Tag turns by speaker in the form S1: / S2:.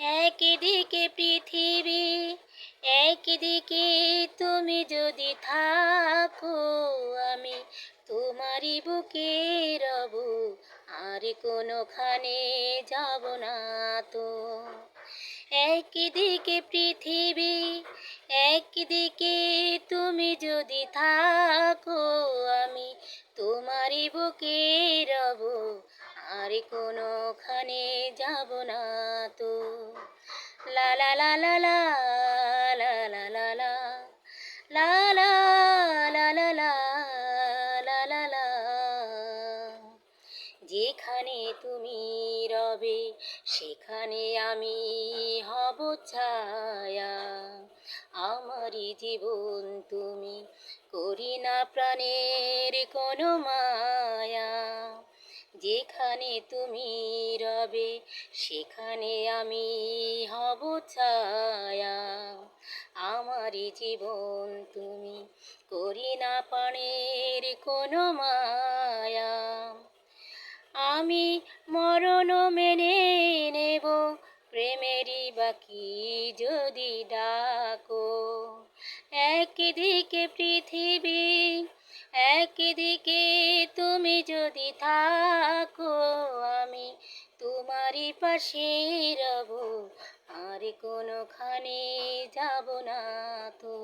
S1: একদিকে পৃথিবী, একদিকে তুমি যদি থাকো, আমি তোমারই বুকে রব, আর কোনোখানে যাব না তো। একদিকে পৃথিবী, একদিকে তুমি যদি থাকো, আমি তোমারই বুকে রব, আর কোনোখানে যাব না তো। লা লা লা লা লা লা লা লা লা লা লা লা লা লা লা লা লা। যেখানে তুমি রবে সেখানে আমি হব ছায়া, আমারই জীবন তুমি, করি না প্রাণের কোনো মায়া। যেখানে তুমি রবে সেখানে আমি হব ছায়া, আমারই জীবন তুমি, করি না প্রাণের কোনো মায়া। আমি মরণ মেনে নেব, প্রেমেরই বাকি যদি ডাকো। একদিকে পৃথিবী, একদিকে তুমি যদি থাকো, আমি তোমারই পাশে রব, আর কোনোখানে যাব না তো।